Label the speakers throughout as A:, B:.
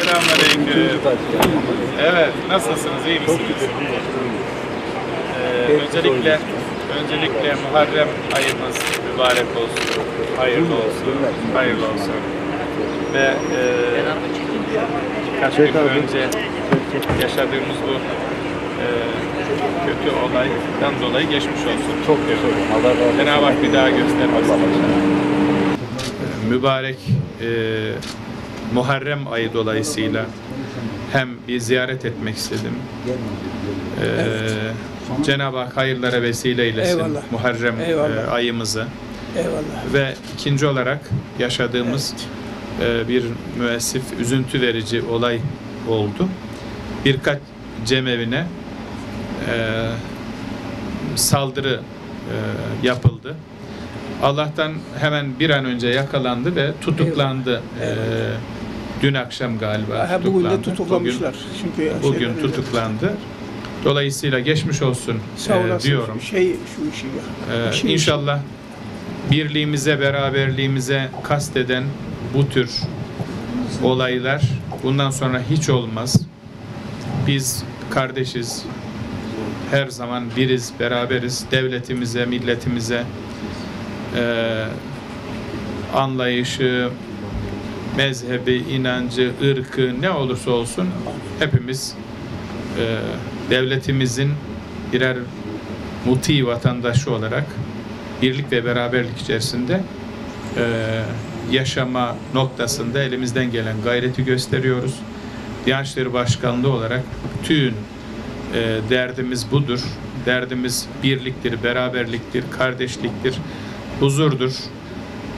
A: Selamünaleyküm. Evet, nasılsınız? İyi misiniz? Öncelikle Muharrem ayımız mübarek olsun, hayırlı olsun. Ve birkaç gün önce yaşadığımız bu kötü olaydan dolayı geçmiş olsun.
B: Çok teşekkür ederim. Allah razı olsun.
A: Cenab-ı Hak bir daha göstermesin. Mübarek Muharrem ayı dolayısıyla hem bir ziyaret etmek istedim. Cenab-ı Hak hayırlara vesile eylesin.
C: Eyvallah.
A: Muharrem ayımızı.
C: Eyvallah.
A: Ve ikinci olarak yaşadığımız bir müessif, üzüntü verici olay oldu. Birkaç cemevine saldırı yapıldı. Allah'tan hemen bir an önce yakalandı ve tutuklandı. Dün akşam galiba
C: Bugün de tutuklamışlar.
A: Bugün tutuklandı. Dolayısıyla geçmiş olsun diyorum. İnşallah birliğimize, beraberliğimize kasteden bu tür olaylar bundan sonra hiç olmaz. Biz kardeşiz. Her zaman biriz, beraberiz. Devletimize, milletimize anlayışı, mezhebi, inancı, ırkı ne olursa olsun hepimiz devletimizin birer muti vatandaşı olarak birlik ve beraberlik içerisinde yaşama noktasında elimizden gelen gayreti gösteriyoruz. Diyanet İşleri Başkanlığı olarak bütün derdimiz budur. Derdimiz birliktir, beraberliktir, kardeşliktir, huzurdur.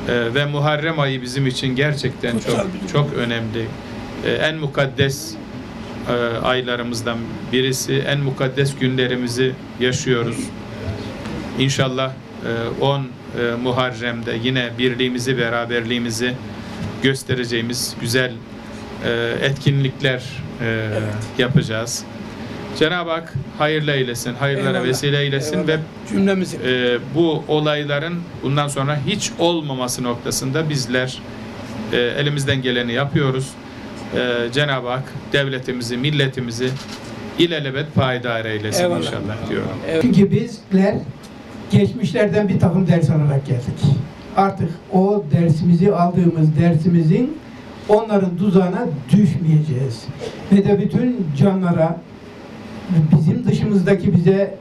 A: Ve Muharrem ayı bizim için gerçekten çok önemli. En mukaddes aylarımızdan birisi, en mukaddes günlerimizi yaşıyoruz. İnşallah 10 Muharrem'de yine birliğimizi, beraberliğimizi göstereceğimiz güzel etkinlikler yapacağız. Cenab-ı Hak hayırlı eylesin, hayırlara vesile eylesin ve bu olayların bundan sonra hiç olmaması noktasında bizler elimizden geleni yapıyoruz. Cenab-ı Hak devletimizi, milletimizi ilelebet payidar eylesin inşallah diyorum.
C: Çünkü bizler geçmişlerden bir takım ders alarak geldik. Artık o aldığımız dersimizin onların tuzağına düşmeyeceğiz. Ve de bütün canlara, bizim dışımızdaki bize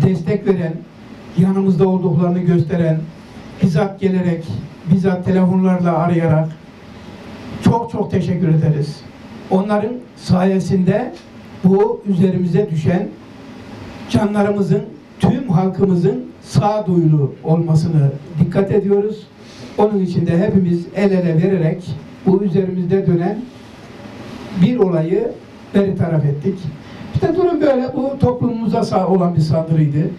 C: destek veren, yanımızda olduklarını gösteren, bizzat gelerek, bizzat telefonlarla arayarak çok teşekkür ederiz. Onların sayesinde bu üzerimize düşen canlarımızın, tüm halkımızın sağduyulu olmasını dikkat ediyoruz. Onun için de hepimiz el ele vererek bu üzerimizde dönen bir olayı bertaraf ettik. İşte durum böyle. Bu toplumumuza olan bir saldırıydı.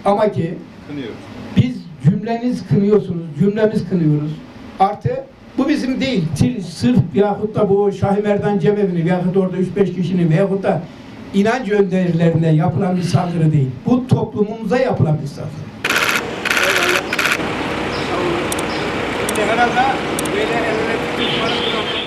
C: Ama ki biz cümleniz kınıyorsunuz, cümlemiz kınıyoruz. Artı bu bizim değil. Sırf yahut da bu Şah-ı Merdan Cemevi'ni yahut orada 3-5 kişinin yahut da inanç önderlerine yapılan bir saldırı değil. Bu toplumumuza yapılan bir saldırı. Herhalde böyle